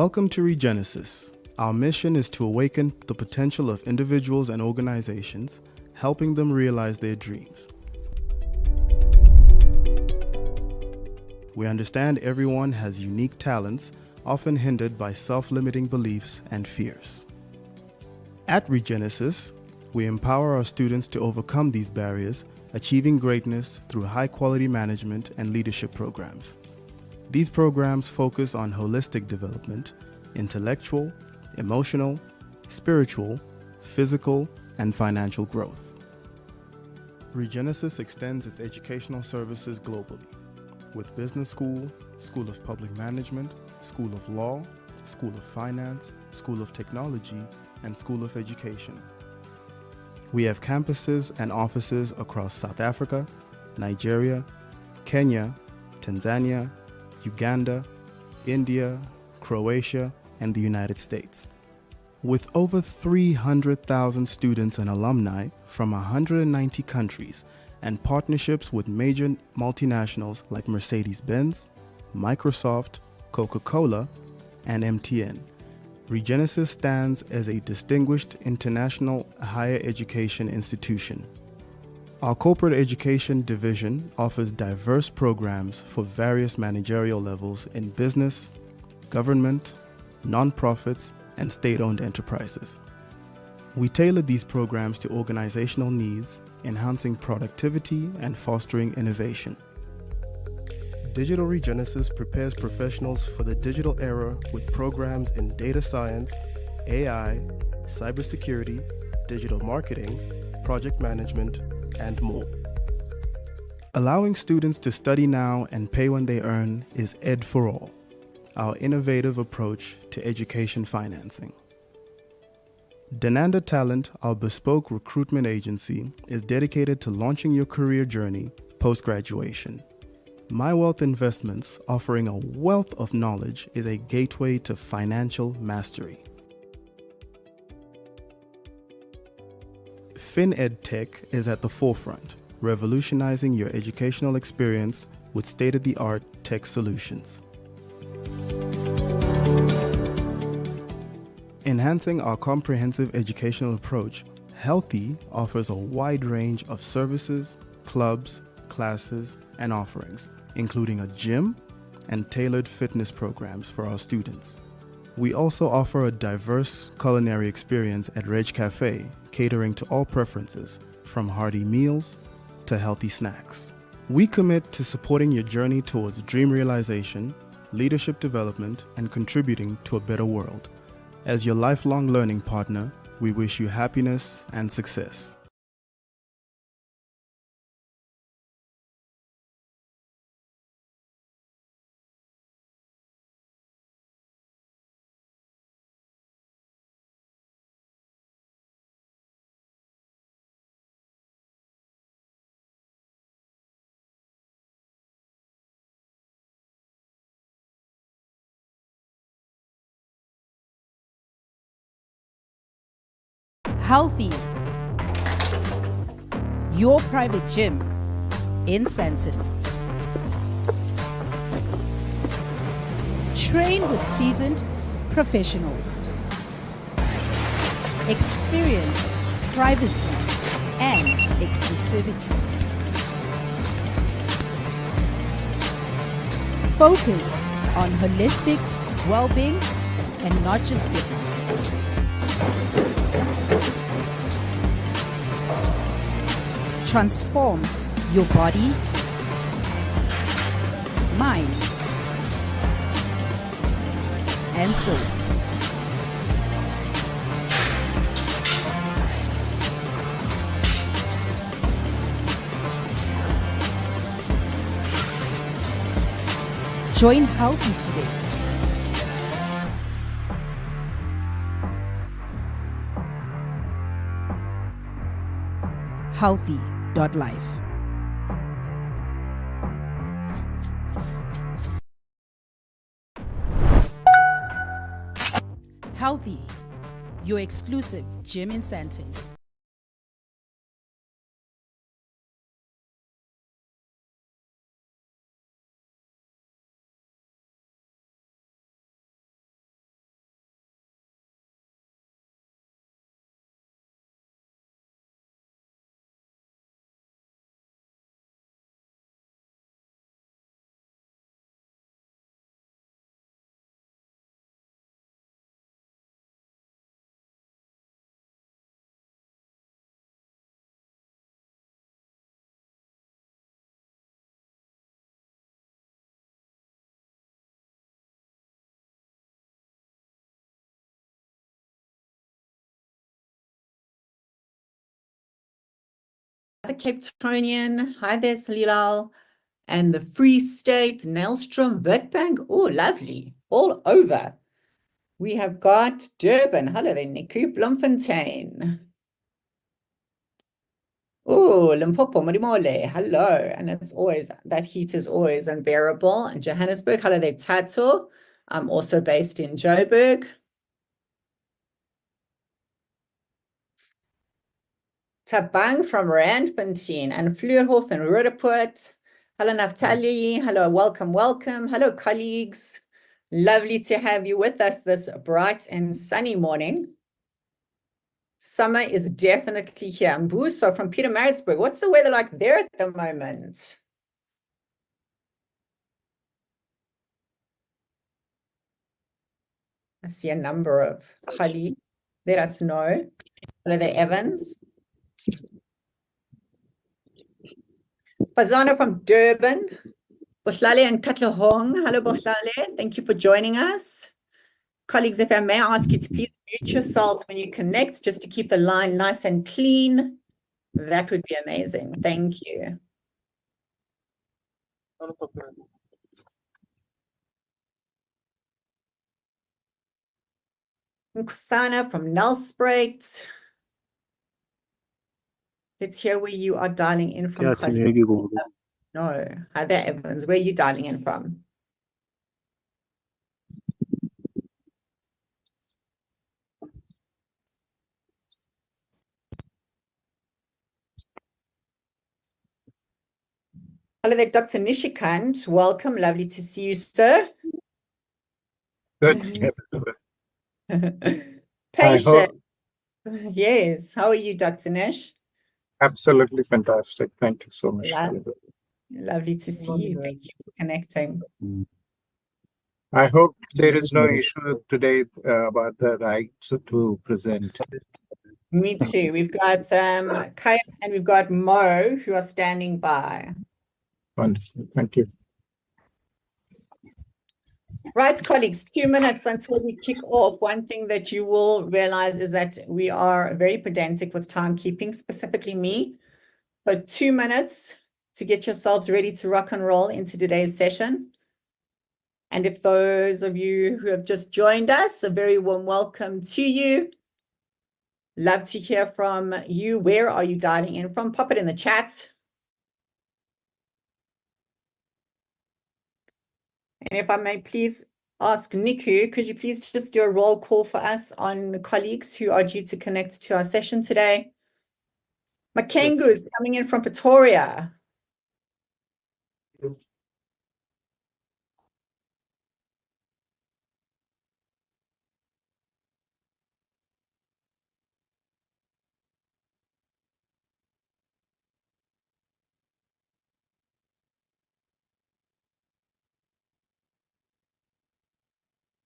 Welcome to Regenesys. Our mission is to awaken the potential of individuals and organizations, helping them realize their dreams. We understand everyone has unique talents, often hindered by self-limiting beliefs and fears. At Regenesys, we empower our students to overcome these barriers, achieving greatness through high-quality management and leadership programs. These programs focus on holistic development, intellectual, emotional, spiritual, physical, and financial growth. Regenesys extends its educational services globally, with Business School, School of Public Management, School of Law, School of Finance, School of Technology, and School of Education. We have campuses and offices across South Africa, Nigeria, Kenya, Tanzania, Uganda, India, Croatia, and the United States. With over 300,000 students and alumni from 190 countries and partnerships with major multinationals like Mercedes-Benz, Microsoft, Coca-Cola, and MTN, Regenesys stands as a distinguished international higher education institution. Our corporate education division offers diverse programs for various managerial levels in business, government, nonprofits, and state-owned enterprises. We tailor these programs to organizational needs, enhancing productivity and fostering innovation. Digital Regenesys prepares professionals for the digital era with programs in data science, AI, cybersecurity, digital marketing, project management, and more. Allowing students to study now and pay when they earn is Ed for All, our innovative approach to education financing. Denanda Talent, our bespoke recruitment agency, is dedicated to launching your career journey post-graduation. My Wealth Investments, offering a wealth of knowledge, is a gateway to financial mastery. FinEd Tech is at the forefront, revolutionizing your educational experience with state-of-the-art tech solutions. Enhancing our comprehensive educational approach, Healthy offers a wide range of services, clubs, classes, and offerings, including a gym and tailored fitness programs for our students. We also offer a diverse culinary experience at Reg Cafe, catering to all preferences, from hearty meals to healthy snacks. We commit to supporting your journey towards dream realization, leadership development, and contributing to a better world. As your lifelong learning partner, we wish you happiness and success. Healthy, your private gym in Sandton. Train with seasoned professionals. Experience privacy and exclusivity. Focus on holistic well-being and not just fitness. Transform your body, mind, and soul. Join Healthy today. Healthy.life. Healthy, your exclusive gym in Sandton. Cape Townian. Hi there, Salilal. And the Free State, Nelstrom, Witbank. Oh, lovely. All over. We have got Durban. Hello there, Niku. Bloemfontein. Oh, Limpopo, Marimole. Hello. And it's always, that heat is always unbearable. And Johannesburg. Hello there, Tato. I'm also based in Joburg. Tabang from Randfontein and Fleurhof and Roodepoort. Hello, Naftali. Hello, welcome, welcome. Hello, colleagues. Lovely to have you with us this bright and sunny morning. Summer is definitely here. Mbuso from Pietermaritzburg. What's the weather like there at the moment? I see a number of colleagues. Let us know. Hello there, Evans. Fazana from Durban. Bohlale and Katlehong. Hello, Bohlale. Thank you for joining us. Colleagues, if I may ask you to please mute yourselves when you connect, just to keep the line nice and clean, that would be amazing. Thank you. Kusana from Nelspruit. Let's hear where you are dialing in from. No, hi there, Evans. Where are you dialing in from? Hello there, Dr. Nishikant. Welcome. Lovely to see you, sir. Good. Patient. Yes. How are you, Dr. Nish? Absolutely fantastic. Thank you so much. Lovely to see you. Thank you for connecting. I hope there is no issue today about the right to present. Me too. We've got Kaya and we've got Mo who are standing by. Wonderful. Thank you. Right, colleagues, 2 minutes until we kick off. One thing that you will realize is that we are very pedantic with timekeeping, specifically me. So 2 minutes to get yourselves ready to rock and roll into today's session. And if those of you who have just joined us, a very warm welcome to you. Love to hear from you. Where are you dialing in from? Pop it in the chat. And if I may please ask Niku, could you please just do a roll call for us on colleagues who are due to connect to our session today? Makengu is coming in from Pretoria.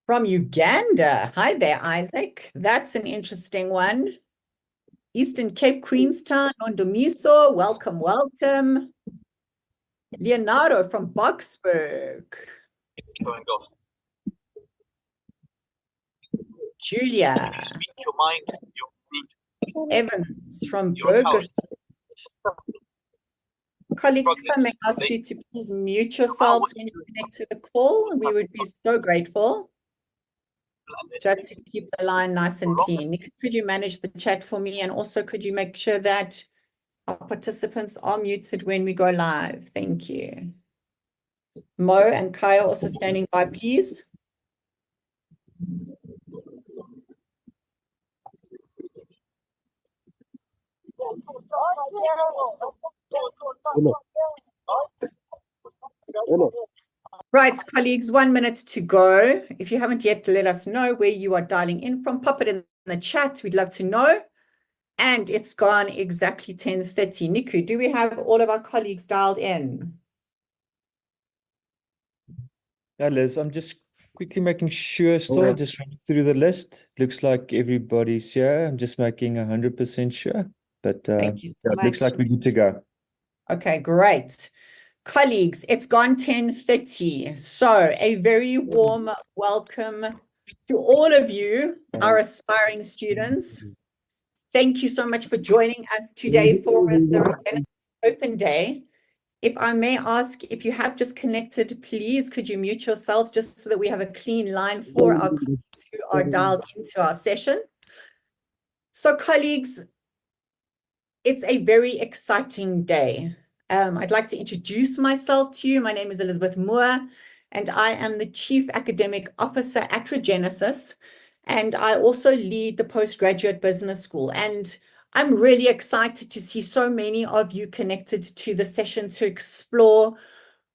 From Uganda. Hi there, Isaac. That's an interesting one. Eastern Cape, Queenstown, Nondomiso. Welcome, welcome. Leonardo from Boksburg. Julia. Evans from Burger. Colleagues, if I may ask you to please mute yourselves when you connect to the call, we would be so grateful. Just to keep the line nice and clean. Nick, could you manage the chat for me? And also, could you make sure that our participants are muted when we go live? Thank you. Mo and Kaya also standing by, please. Right, colleagues, 1 minute to go. If you haven't yet, let us know where you are dialing in from. Pop it in the chat. We'd love to know. And it's gone exactly 10:30. Niku, do we have all of our colleagues dialed in? Yeah, Liz, I'm just quickly making sure still, just running through the list. Looks like everybody's here. I'm just making 100% sure. But Thank you so it looks much. like we're good to go. Okay, great. Colleagues, it's gone 10:30. So a very warm welcome to all of you, our aspiring students. Thank you so much for joining us today for the open day. If I may ask, if you have just connected, please could you mute yourself just so that we have a clean line for our colleagues who are dialed into our session. So colleagues, it's a very exciting day. I'd like to introduce myself to you. My name is Elizabeth Moore, and I am the Chief Academic Officer at Regenesys, and I also lead the Postgraduate Business School. And I'm really excited to see so many of you connected to the session to explore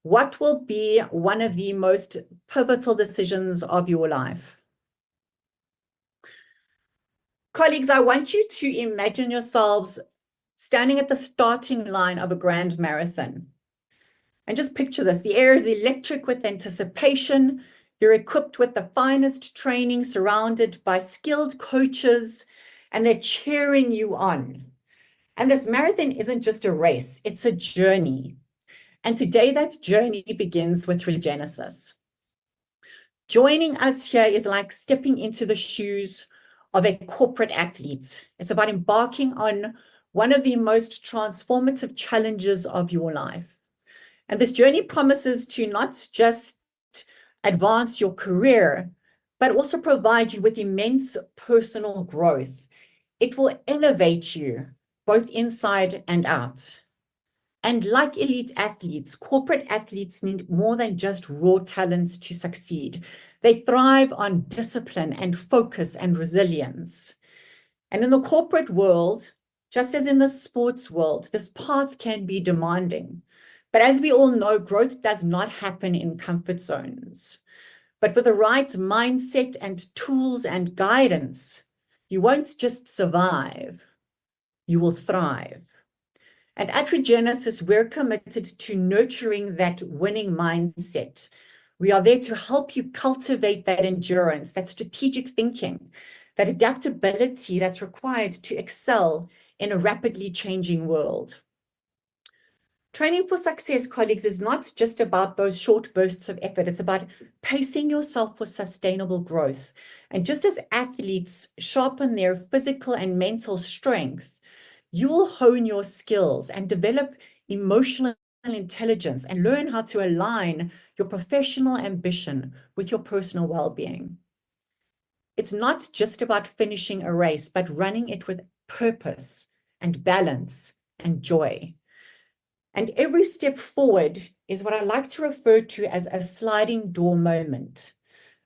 what will be one of the most pivotal decisions of your life. Colleagues, I want you to imagine yourselves standing at the starting line of a grand marathon. And just picture this, the air is electric with anticipation. You're equipped with the finest training, surrounded by skilled coaches, and they're cheering you on. And this marathon isn't just a race, it's a journey. And today that journey begins with Regenesys. Joining us here is like stepping into the shoes of a corporate athlete. It's about embarking on one of the most transformative challenges of your life. And this journey promises to not just advance your career, but also provide you with immense personal growth. It will elevate you both inside and out. And like elite athletes, corporate athletes need more than just raw talents to succeed. They thrive on discipline and focus and resilience. And in the corporate world, just as in the sports world, this path can be demanding. But as we all know, growth does not happen in comfort zones. But with the right mindset and tools and guidance, you won't just survive, you will thrive. And at Regenesys, we're committed to nurturing that winning mindset. We are there to help you cultivate that endurance, that strategic thinking, that adaptability that's required to excel in a rapidly changing world. Training for success, colleagues, is not just about those short bursts of effort. It's about pacing yourself for sustainable growth. And just as athletes sharpen their physical and mental strength, you will hone your skills and develop emotional intelligence and learn how to align your professional ambition with your personal well-being. It's not just about finishing a race, but running it with purpose and balance and joy. And every step forward is what I like to refer to as a sliding door moment,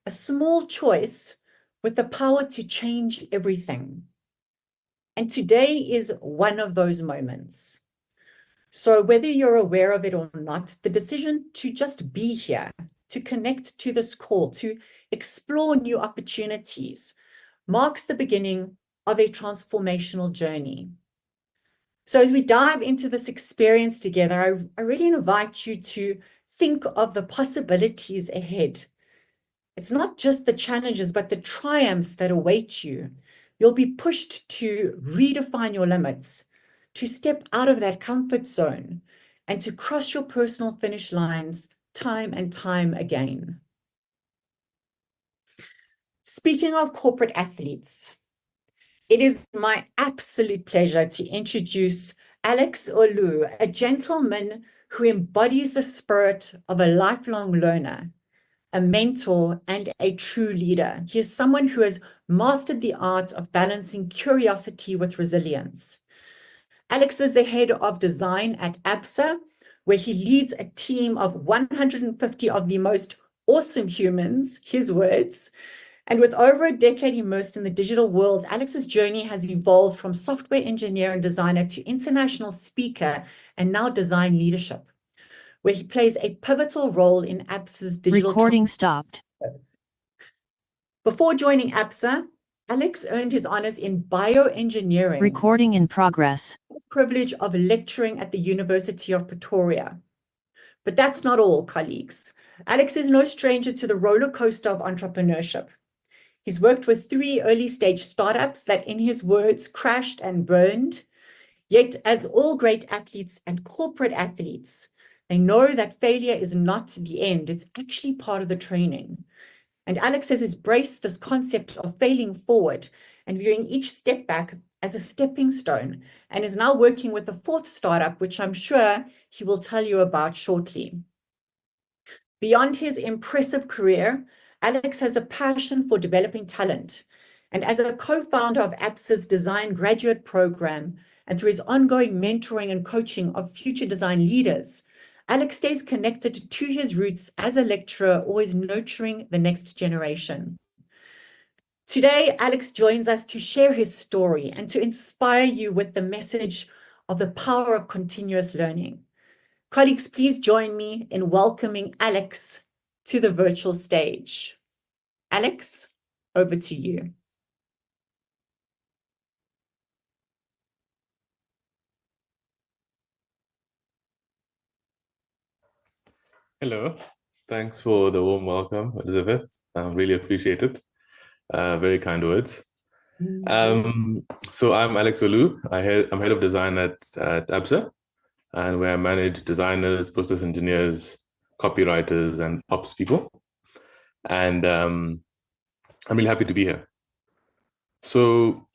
a small choice with the power to change everything. And today is one of those moments. So whether you're aware of it or not, the decision to just be here, to connect to this call, to explore new opportunities, marks the beginning of a transformational journey. So as we dive into this experience together, I really invite you to think of the possibilities ahead. It's not just the challenges, but the triumphs that await you. You'll be pushed to redefine your limits, to step out of that comfort zone, and to cross your personal finish lines time and time again. Speaking of corporate athletes, it is my absolute pleasure to introduce Alex Oloo, a gentleman who embodies the spirit of a lifelong learner, a mentor, and a true leader. He is someone who has mastered the art of balancing curiosity with resilience. Alex is the head of design at ABSA, where he leads a team of 150 of the most awesome humans, his words. And with over a decade immersed in the digital world, Alex's journey has evolved from software engineer and designer to international speaker and now design leadership, where he plays a pivotal role in ABSA's digital recording stopped. Before joining ABSA, Alex earned his honors in bioengineering. Recording in progress. The privilege of lecturing at the University of Pretoria. But that's not all, colleagues. Alex is no stranger to the roller coaster of entrepreneurship. He's worked with 3 early-stage startups that, in his words, crashed and burned. Yet, as all great athletes and corporate athletes, they know that failure is not the end. It's actually part of the training. And Alex has embraced this concept of failing forward and viewing each step back as a stepping stone and is now working with a fourth startup, which I'm sure he will tell you about shortly. Beyond his impressive career, Alex has a passion for developing talent. And as a co-founder of ABSA's design graduate program, and through his ongoing mentoring and coaching of future design leaders, Alex stays connected to his roots as a lecturer, always nurturing the next generation. Today, Alex joins us to share his story and to inspire you with the message of the power of continuous learning. Colleagues, please join me in welcoming Alex to the virtual stage. Alex, over to you. Hello, thanks for the warm welcome, Elizabeth. Really appreciate it. Very kind words. So I'm Alex Oloo. I'm head of design at ABSA, and where I manage designers, process engineers, copywriters, and ops people. And I'm really happy to be here. So,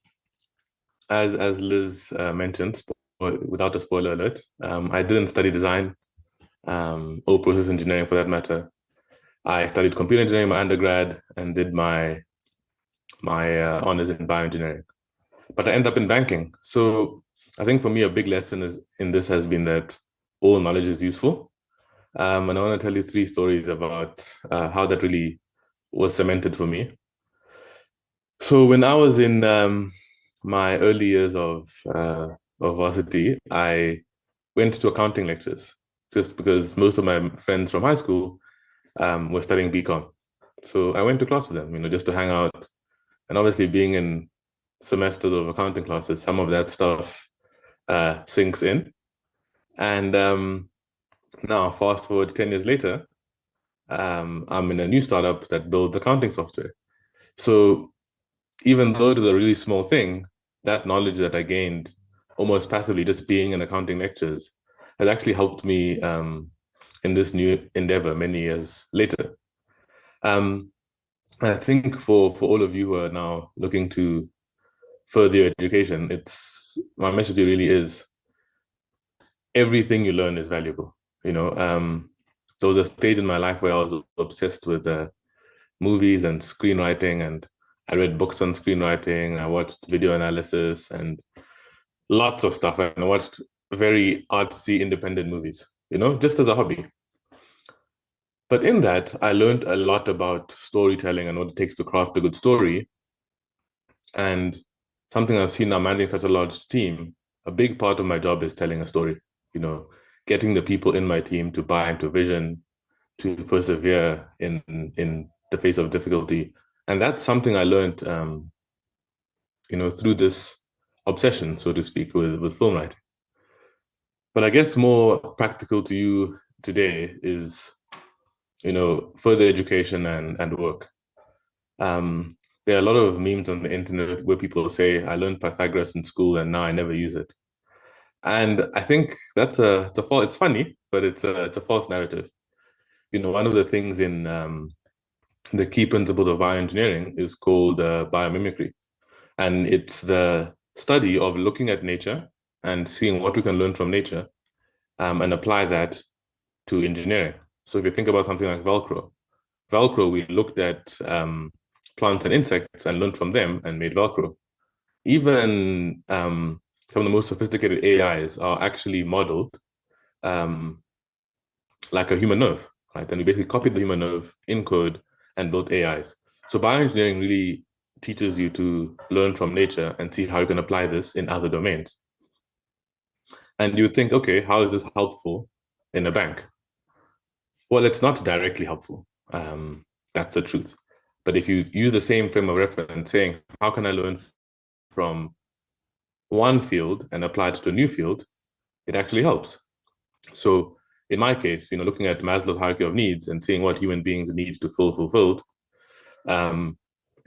as Liz mentioned, without a spoiler alert, I didn't study design or process engineering for that matter. I studied computer engineering in my undergrad and did my honors in bioengineering. But I ended up in banking. So I think for me, a big lesson in this has been that all knowledge is useful. And I want to tell you 3 stories about how that really was cemented for me. So when I was in my early years of varsity, I went to accounting lectures just because most of my friends from high school were studying BCom. So I went to class with them, just to hang out. And obviously being in semesters of accounting classes, some of that stuff sinks in. And now fast forward 10 years later, I'm in a new startup that builds accounting software. So even though it was a really small thing, that knowledge that I gained almost passively just being in accounting lectures has actually helped me in this new endeavor many years later. I think for all of you who are now looking to further your education, my message really is everything you learn is valuable. There was a stage in my life where I was obsessed with movies and screenwriting, and I read books on screenwriting, I watched video analysis and lots of stuff, and I watched very artsy independent movies, just as a hobby. But in that, I learned a lot about storytelling and what it takes to craft a good story. And something I've seen now managing such a large team, a big part of my job is telling a story, getting the people in my team to buy into vision, to persevere in the face of difficulty. And that's something I learned, through this obsession, so to speak, with film writing. But I guess more practical to you today is, further education and work. There are a lot of memes on the internet where people say, I learned Pythagoras in school and now I never use it. And I think that's it's funny, but it's a false narrative. One of the things in the key principles of bioengineering is called biomimicry. And it's the study of looking at nature and seeing what we can learn from nature and apply that to engineering. So if you think about something like Velcro, we looked at plants and insects and learned from them and made Velcro. Even some of the most sophisticated AIs are actually modeled like a human nerve, right? And we basically copied the human nerve in code and built AIs. So bioengineering really teaches you to learn from nature and see how you can apply this in other domains. And you think, okay, how is this helpful in a bank? Well, it's not directly helpful. That's the truth. But if you use the same frame of reference, saying, how can I learn from one field and apply it to a new field, it actually helps. So in my case, looking at Maslow's hierarchy of needs and seeing what human beings need to feel fulfilled, you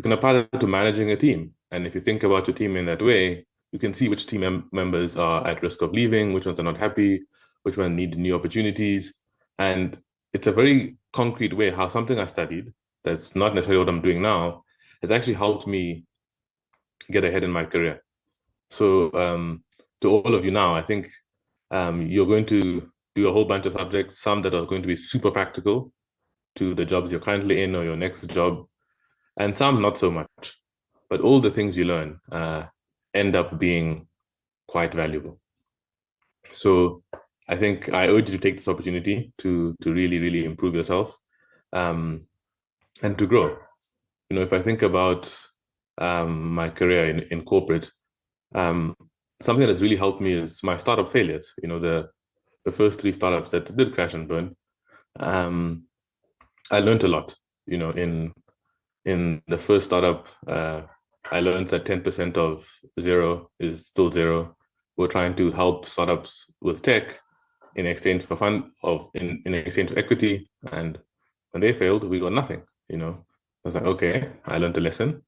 can apply that to managing a team. And if you think about your team in that way, you can see which team members are at risk of leaving, which ones are not happy, which ones need new opportunities. And it's a very concrete way how something I studied, that's not necessarily what I'm doing now, has actually helped me get ahead in my career. So to all of you now, I think you're going to do a whole bunch of subjects, some that are going to be super practical to the jobs you're currently in or your next job, and some not so much. But all the things you learn end up being quite valuable. So I think I urge you to take this opportunity to really, really improve yourself and to grow. You know, if I think about my career in corporate, something that's really helped me is my startup failures. You know, the first 3 startups that did crash and burn. I learned a lot. You know, in the first startup, I learned that 10% of 0 is still 0. We're trying to help startups with tech in exchange for in exchange for equity, and when they failed, we got nothing. You know, I was like, okay, I learned a lesson.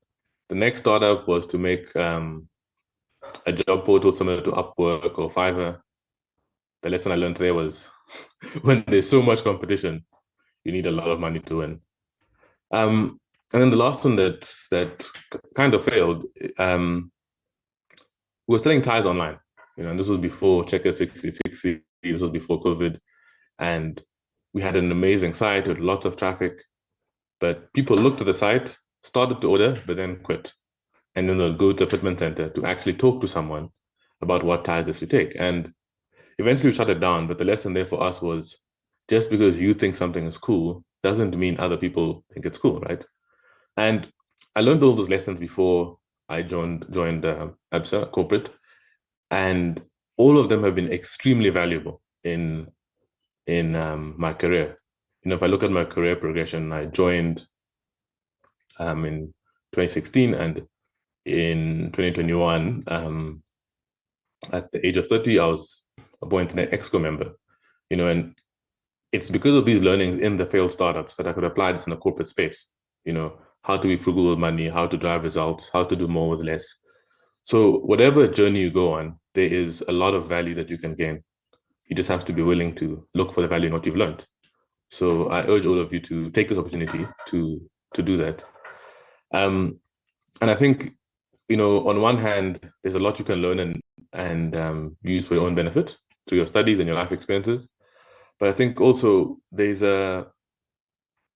The next startup was to make a job portal similar to Upwork or Fiverr. The lesson I learned there was when there's so much competition, you need a lot of money to win. And then the last one that kind of failed, we were selling tires online, you know, and this was before Checker 6060, this was before COVID, and we had an amazing site with lots of traffic, but people looked at the site, started to order, but then quit. And then they'll go to a fitment center to actually talk to someone about what tires they should take. And eventually we shut it down, but the lesson there for us was just because you think something is cool doesn't mean other people think it's cool, right? And I learned all those lessons before I joined ABSA corporate, and all of them have been extremely valuable in my career. You know, if I look at my career progression, I joined in 2016, and in 2021, at the age of 30, I was appointed an EXCO member. You know, and it's because of these learnings in the failed startups that I could apply this in a corporate space. You know, how to be frugal with money, how to drive results, how to do more with less. So whatever journey you go on, there is a lot of value that you can gain. You just have to be willing to look for the value in what you've learned. So I urge all of you to take this opportunity to do that. And I think, you know, on one hand, there's a lot you can learn and use for your own benefit through your studies and your life experiences. But I think also there's an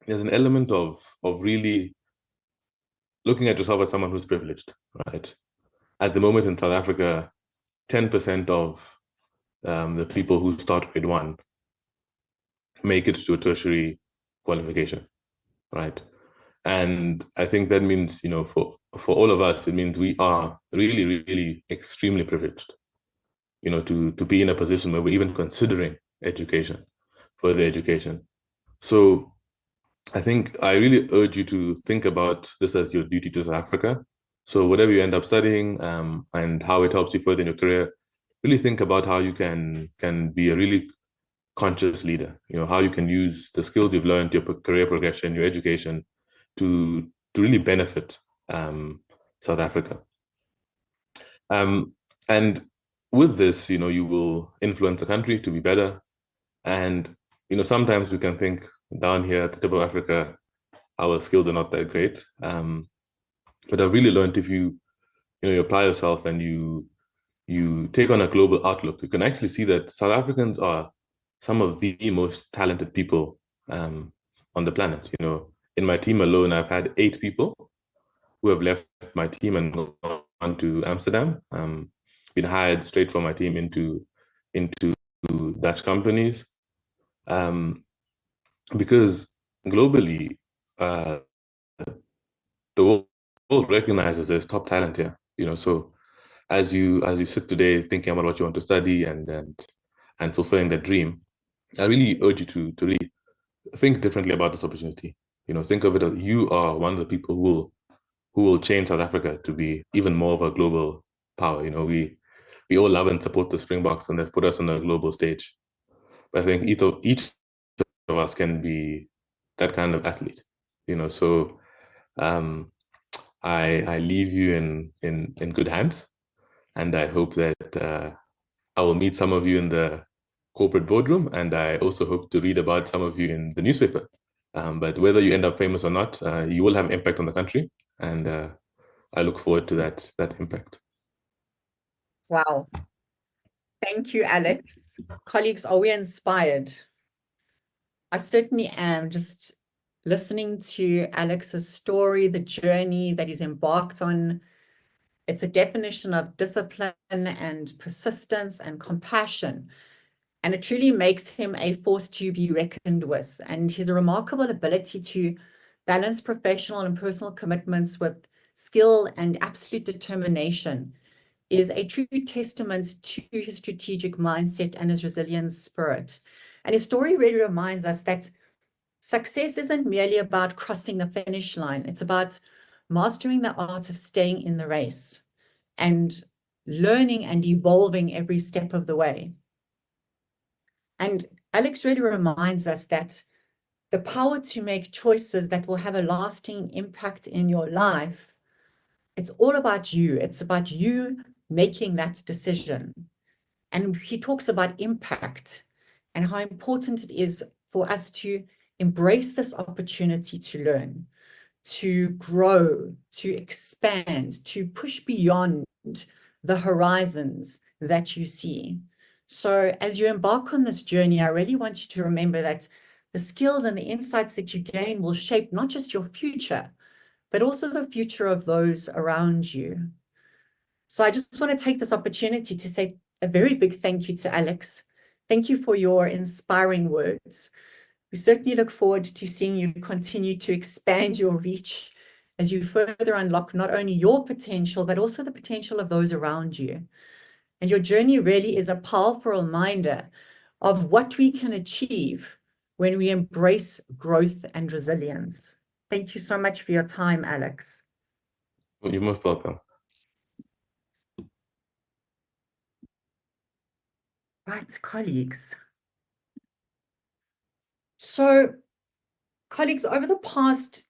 element of really looking at yourself as someone who's privileged, right? At the moment in South Africa, 10% of the people who start grade 1 make it to a tertiary qualification, right? And I think that means, you know, for all of us, it means we are really, really extremely privileged, you know, to be in a position where we're even considering education, further education. So I think I really urge you to think about this as your duty to South Africa. So whatever you end up studying and how it helps you further in your career, really think about how you can be a really conscious leader. You know, how you can use the skills you've learned, your career progression, your education, to really benefit South Africa. And with this, you know, you will influence the country to be better. And, you know, sometimes we can think down here at the tip of Africa, our skills are not that great. But I've really learned if you apply yourself and you take on a global outlook, you can actually see that South Africans are some of the most talented people on the planet. You know, in my team alone, I've had 8 people who have left my team and gone to Amsterdam, been hired straight from my team into Dutch companies, because globally, the world recognizes there's top talent here. You know, so as you sit today thinking about what you want to study and fulfilling that dream, I really urge you to really think differently about this opportunity. You know, think of it as you are one of the people who will change South Africa to be even more of a global power. You know, we all love and support the Springboks, and they've put us on a global stage. But I think each of us can be that kind of athlete. You know, so I leave you in good hands, and I hope that I will meet some of you in the corporate boardroom, and I also hope to read about some of you in the newspaper. But whether you end up famous or not, you will have impact on the country, and I look forward to that impact. Wow. Thank you, Alex. Colleagues, are we inspired? I certainly am, just listening to Alex's story, the journey that he's embarked on. It's a definition of discipline and persistence and compassion. And it truly makes him a force to be reckoned with. And his remarkable ability to balance professional and personal commitments with skill and absolute determination is a true testament to his strategic mindset and his resilient spirit. And his story really reminds us that success isn't merely about crossing the finish line. It's about mastering the art of staying in the race and learning and evolving every step of the way. And Alex really reminds us that the power to make choices that will have a lasting impact in your life, it's all about you. It's about you making that decision. And he talks about impact and how important it is for us to embrace this opportunity to learn, to grow, to expand, to push beyond the horizons that you see. So as you embark on this journey, I really want you to remember that the skills and the insights that you gain will shape not just your future, but also the future of those around you. So I just want to take this opportunity to say a very big thank you to Alex. Thank you for your inspiring words. We certainly look forward to seeing you continue to expand your reach as you further unlock not only your potential, but also the potential of those around you. And your journey really is a powerful reminder of what we can achieve when we embrace growth and resilience. Thank you so much for your time, Alex. You're most welcome. Right, colleagues. So, colleagues, over the past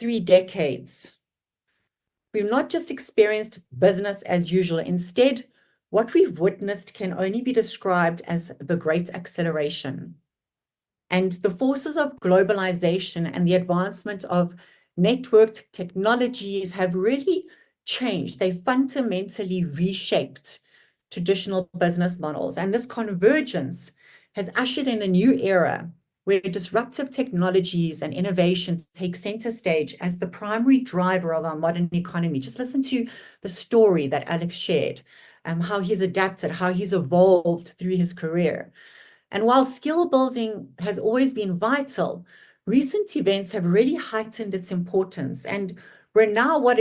3 decades, we've not just experienced business as usual. Instead, what we've witnessed can only be described as the great acceleration. And the forces of globalization and the advancement of networked technologies have really changed. They fundamentally reshaped traditional business models. And this convergence has ushered in a new era where disruptive technologies and innovations take center stage as the primary driver of our modern economy. Just listen to the story that Alex shared, how he's adapted, how he's evolved through his career. And while skill building has always been vital, recent events have really heightened its importance. And we're now which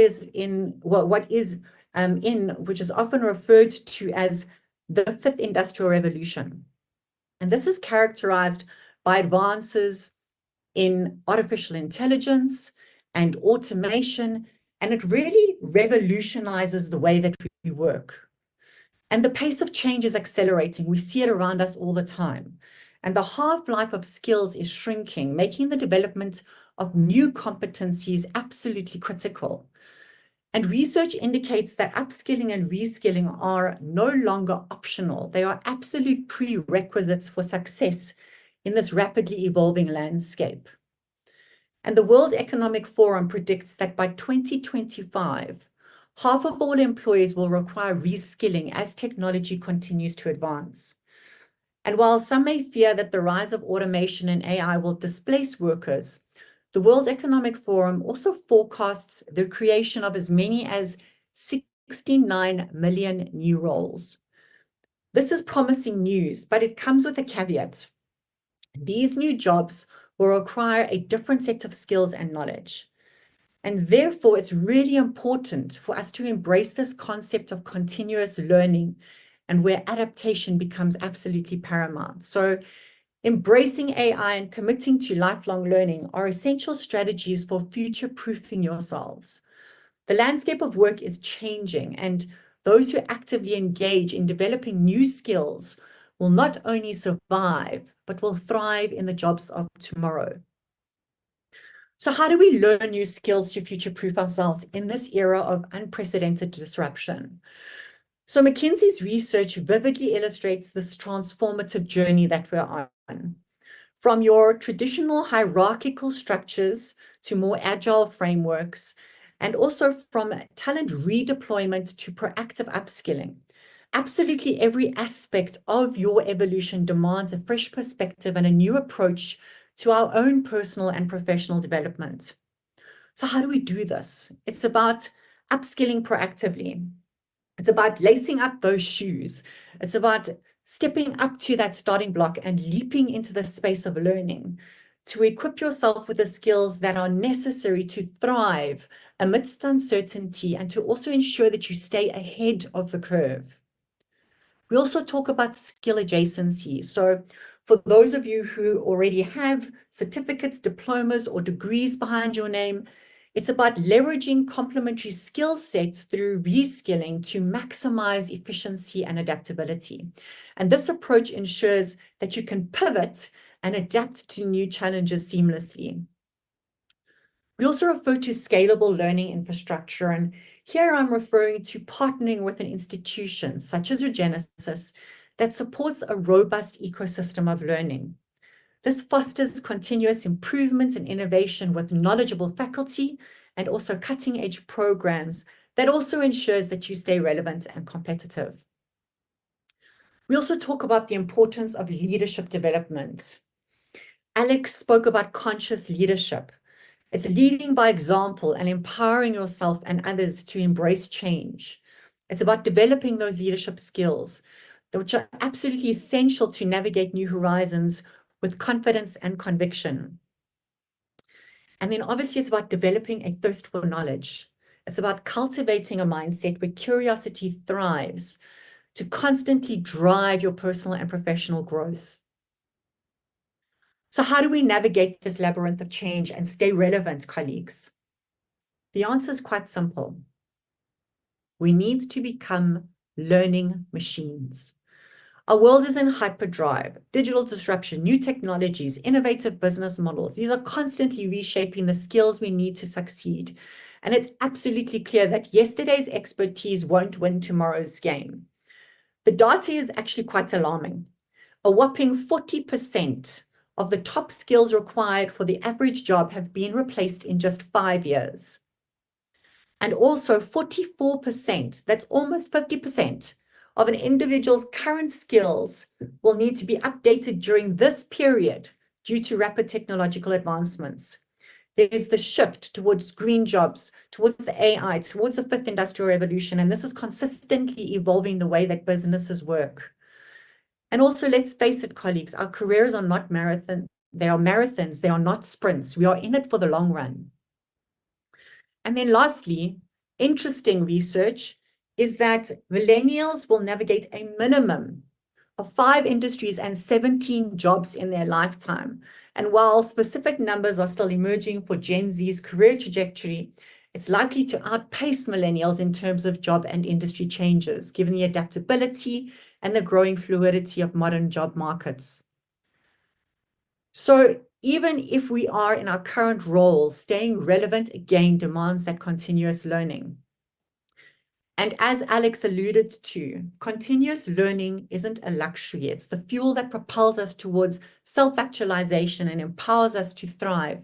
is often referred to as the fifth industrial revolution. And this is characterized by advances in artificial intelligence and automation, and it really revolutionizes the way that we work. And the pace of change is accelerating. We see it around us all the time. And the half-life of skills is shrinking, making the development of new competencies absolutely critical. And research indicates that upskilling and reskilling are no longer optional. They are absolute prerequisites for success in this rapidly evolving landscape. And the World Economic Forum predicts that by 2025, half of all employees will require reskilling as technology continues to advance. And while some may fear that the rise of automation and AI will displace workers, the World Economic Forum also forecasts the creation of as many as 69 million new roles. This is promising news, but it comes with a caveat. These new jobs will require a different set of skills and knowledge. And therefore, it's really important for us to embrace this concept of continuous learning and where adaptation becomes absolutely paramount. So embracing AI and committing to lifelong learning are essential strategies for future-proofing yourselves. The landscape of work is changing, and those who actively engage in developing new skills will not only survive, but will thrive in the jobs of tomorrow. So how do we learn new skills to future-proof ourselves in this era of unprecedented disruption? So McKinsey's research vividly illustrates this transformative journey that we're on. From your traditional hierarchical structures to more agile frameworks, and also from talent redeployment to proactive upskilling. absolutely every aspect of your evolution demands a fresh perspective and a new approach to our own personal and professional development. So how do we do this? It's about upskilling proactively. It's about lacing up those shoes. It's about stepping up to that starting block and leaping into the space of learning to equip yourself with the skills that are necessary to thrive amidst uncertainty and to also ensure that you stay ahead of the curve. We also talk about skill adjacency. So for those of you who already have certificates, diplomas, or degrees behind your name, it's about leveraging complementary skill sets through reskilling to maximize efficiency and adaptability. And this approach ensures that you can pivot and adapt to new challenges seamlessly. We also refer to scalable learning infrastructure, and here I'm referring to partnering with an institution such as Regenesys that supports a robust ecosystem of learning. This fosters continuous improvement and innovation with knowledgeable faculty and also cutting-edge programs that also ensures that you stay relevant and competitive. We also talk about the importance of leadership development. Alex spoke about conscious leadership. It's leading by example and empowering yourself and others to embrace change. It's about developing those leadership skills, which are absolutely essential to navigate new horizons with confidence and conviction. And then obviously it's about developing a thirst for knowledge. It's about cultivating a mindset where curiosity thrives to constantly drive your personal and professional growth. So how do we navigate this labyrinth of change and stay relevant, colleagues? The answer is quite simple. We need to become learning machines. Our world is in hyperdrive, digital disruption, new technologies, innovative business models. These are constantly reshaping the skills we need to succeed. And it's absolutely clear that yesterday's expertise won't win tomorrow's game. The data is actually quite alarming. A whopping 40% of the top skills required for the average job have been replaced in just 5 years. And also 44%, that's almost 50%, of an individual's current skills will need to be updated during this period due to rapid technological advancements. There is the shift towards green jobs, towards the AI, towards the fifth industrial revolution, and this is consistently evolving the way that businesses work. And also, let's face it, colleagues, our careers are not marathon. They are marathons. They are not sprints. We are in it for the long run. And then lastly, interesting research is that millennials will navigate a minimum of 5 industries and 17 jobs in their lifetime. And while specific numbers are still emerging for Gen Z's career trajectory, it's likely to outpace millennials in terms of job and industry changes, given the adaptability and the growing fluidity of modern job markets. So even if we are in our current roles, staying relevant again demands that continuous learning. And as Alex alluded to, continuous learning isn't a luxury. It's the fuel that propels us towards self-actualization and empowers us to thrive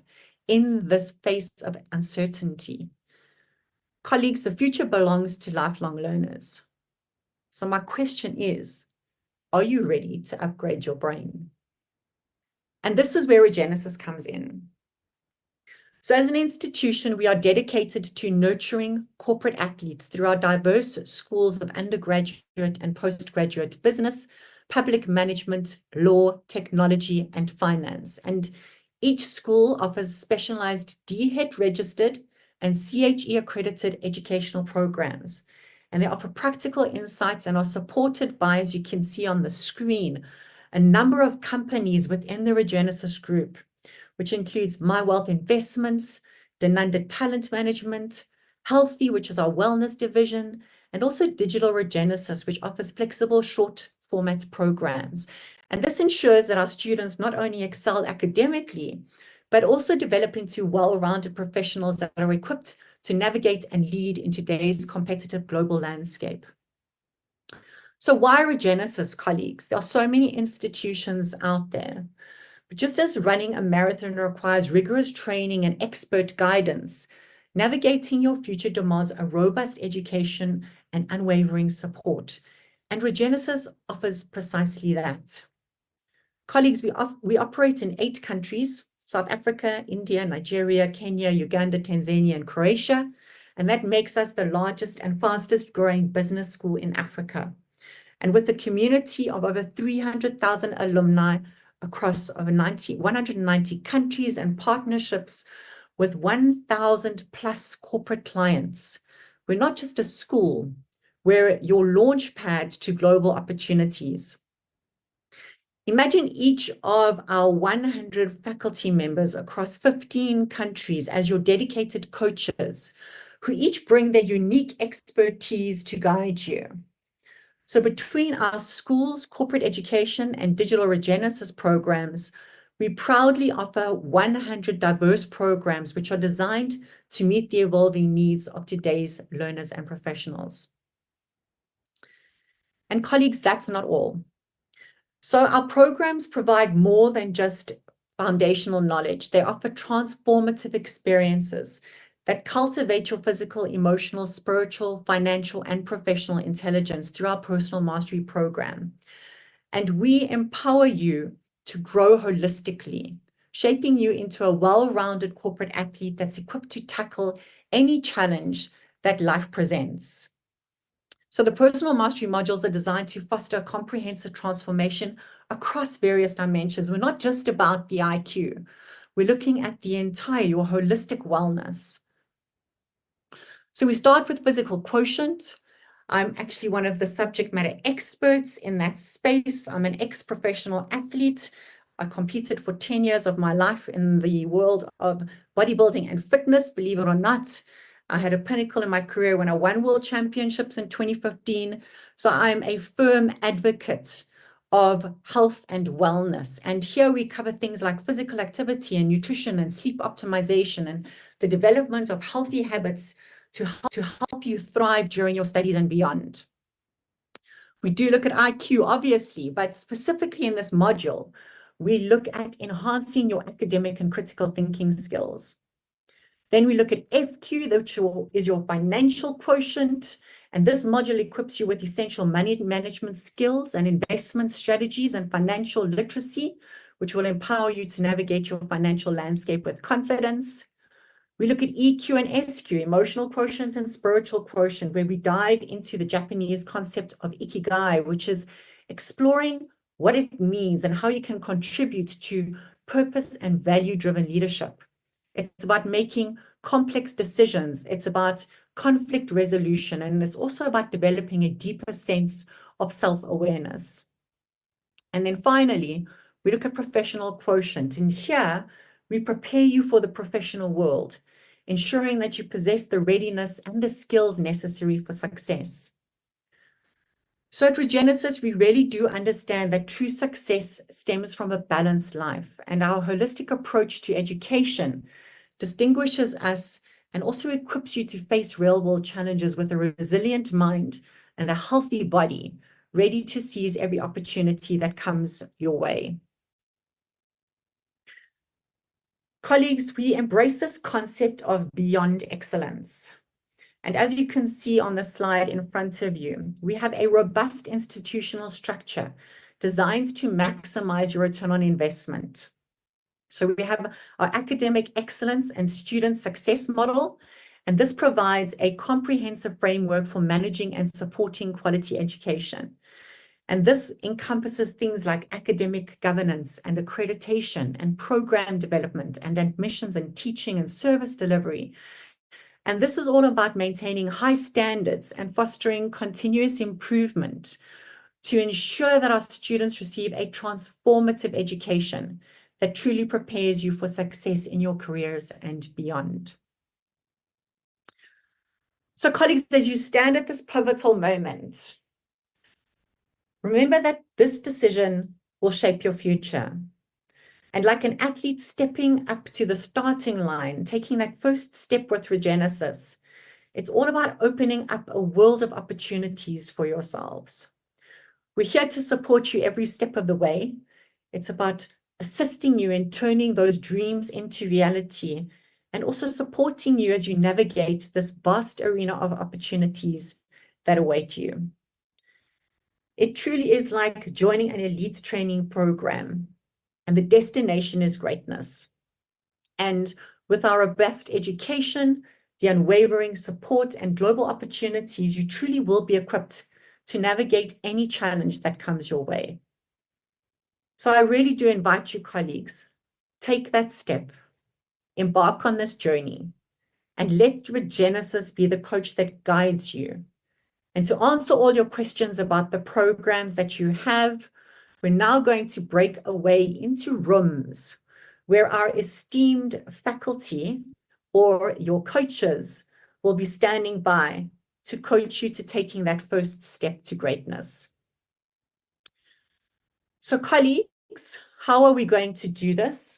in this phase of uncertainty. Colleagues, the future belongs to lifelong learners. So my question is, are you ready to upgrade your brain? And this is where Regenesys comes in. So as an institution, we are dedicated to nurturing corporate athletes through our diverse schools of undergraduate and postgraduate business, public management, law, technology, and finance. And each school offers specialized DHET registered and CHE accredited educational programs. And they offer practical insights and are supported by, as you can see on the screen, a number of companies within the Regenesys group, which includes My Wealth Investments, Denanda Talent Management, Healthy, which is our wellness division, and also Digital Regenesys, which offers flexible short format programs. And this ensures that our students not only excel academically, but also develop into well-rounded professionals that are equipped to navigate and lead in today's competitive global landscape. So why Regenesys, colleagues? There are so many institutions out there. But just as running a marathon requires rigorous training and expert guidance, navigating your future demands a robust education and unwavering support. And Regenesys offers precisely that. Colleagues, we operate in 8 countries: South Africa, India, Nigeria, Kenya, Uganda, Tanzania, and Croatia. And that makes us the largest and fastest growing business school in Africa. And with a community of over 300,000 alumni across over 190 countries and partnerships with 1,000 plus corporate clients, we're not just a school, we're your launch pad to global opportunities. Imagine each of our 100 faculty members across 15 countries as your dedicated coaches, who each bring their unique expertise to guide you. So between our schools, corporate education, and digital Regenesys programs, we proudly offer 100 diverse programs which are designed to meet the evolving needs of today's learners and professionals. And colleagues, that's not all. So our programs provide more than just foundational knowledge. They offer transformative experiences that cultivate your physical, emotional, spiritual, financial, and professional intelligence through our personal mastery program. And we empower you to grow holistically, shaping you into a well-rounded corporate athlete that's equipped to tackle any challenge that life presents. So the personal mastery modules are designed to foster a comprehensive transformation across various dimensions. We're not just about the IQ. We're looking at the entire, your holistic wellness. So we start with physical quotient. I'm actually one of the subject matter experts in that space. I'm an ex-professional athlete. I competed for 10 years of my life in the world of bodybuilding and fitness, believe it or not. I had a pinnacle in my career when I won world championships in 2015. So I'm a firm advocate of health and wellness. And here we cover things like physical activity and nutrition and sleep optimization and the development of healthy habits to help you thrive during your studies and beyond. We do look at IQ, obviously, but specifically in this module, we look at enhancing your academic and critical thinking skills. Then we look at FQ, which is your financial quotient. And this module equips you with essential money management skills and investment strategies and financial literacy, which will empower you to navigate your financial landscape with confidence. We look at EQ and SQ, emotional quotient and spiritual quotient, where we dive into the Japanese concept of ikigai, which is exploring what it means and how you can contribute to purpose and value-driven leadership. It's about making complex decisions. It's about conflict resolution. And it's also about developing a deeper sense of self-awareness. And then finally, we look at professional quotient. And here, we prepare you for the professional world, ensuring that you possess the readiness and the skills necessary for success. So at Regenesys, we really do understand that true success stems from a balanced life, and our holistic approach to education distinguishes us and also equips you to face real-world challenges with a resilient mind and a healthy body, ready to seize every opportunity that comes your way. Colleagues, we embrace this concept of beyond excellence. And as you can see on the slide in front of you, we have a robust institutional structure designed to maximize your return on investment. So we have our academic excellence and student success model, and this provides a comprehensive framework for managing and supporting quality education. And this encompasses things like academic governance and accreditation and program development and admissions and teaching and service delivery. And this is all about maintaining high standards and fostering continuous improvement to ensure that our students receive a transformative education that truly prepares you for success in your careers and beyond. So colleagues, as you stand at this pivotal moment, remember that this decision will shape your future. And like an athlete stepping up to the starting line, taking that first step with Regenesys, it's all about opening up a world of opportunities for yourselves. We're here to support you every step of the way. It's about assisting you in turning those dreams into reality and also supporting you as you navigate this vast arena of opportunities that await you. It truly is like joining an elite training program, and the destination is greatness. And with our best education, the unwavering support and global opportunities, you truly will be equipped to navigate any challenge that comes your way. So I really do invite you, colleagues, take that step, embark on this journey, and let Regenesys be the coach that guides you. And to answer all your questions about the programs that you have, we're now going to break away into rooms where our esteemed faculty or your coaches will be standing by to coach you to taking that first step to greatness. So colleagues, how are we going to do this?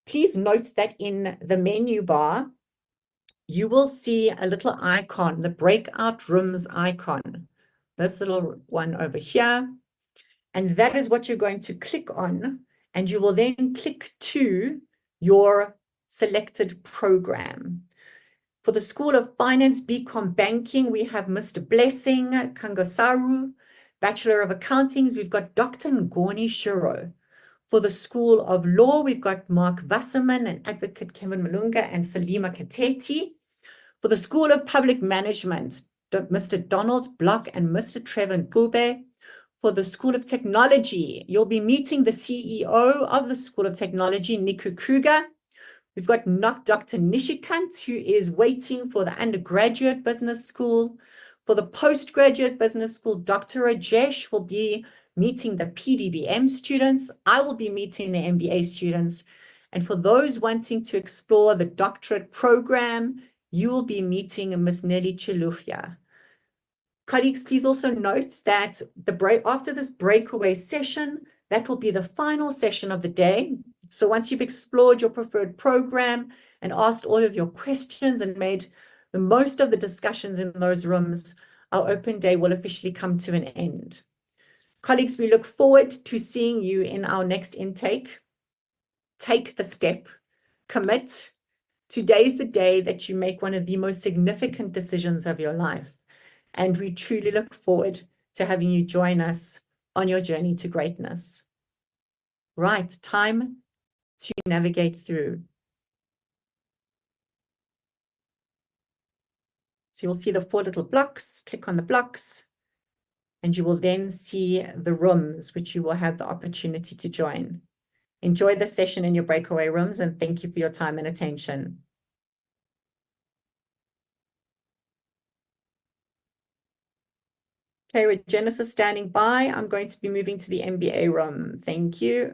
Please note that in the menu bar, you will see a little icon, the breakout rooms icon. This little one over here. And that is what you're going to click on. And you will then click to your selected program. For the School of Finance, BCom Banking, we have Mr. Blessing Kangasaru. Bachelor of Accountings, we've got Dr. Ngoni Shiro. For the School of Law, we've got Mark Wasserman and Advocate Kevin Malunga and Salima Kateti. For the School of Public Management, Mr. Donald Block and Mr. Trevor Bube. For the School of Technology, you'll be meeting the CEO of the School of Technology, Niku Kruger. We've got Dr. Nishikant, who is waiting for the undergraduate business school. For the postgraduate business school, Dr. Rajesh will be meeting the PDBM students. I will be meeting the MBA students. And for those wanting to explore the doctorate program, you will be meeting Ms. Nelly Chilufya. Colleagues, please also note that after this breakaway session, that will be the final session of the day. So once you've explored your preferred program and asked all of your questions and made the most of the discussions in those rooms, our open day will officially come to an end. Colleagues, we look forward to seeing you in our next intake. Take the step, commit. Today's the day that you make one of the most significant decisions of your life. And we truly look forward to having you join us on your journey to greatness. Right, time to navigate through. So you'll see the 4 little blocks, click on the blocks, and you will then see the rooms which you will have the opportunity to join. Enjoy the session in your breakaway rooms, and thank you for your time and attention. Okay, Regenesys standing by. I'm going to be moving to the MBA room. Thank you.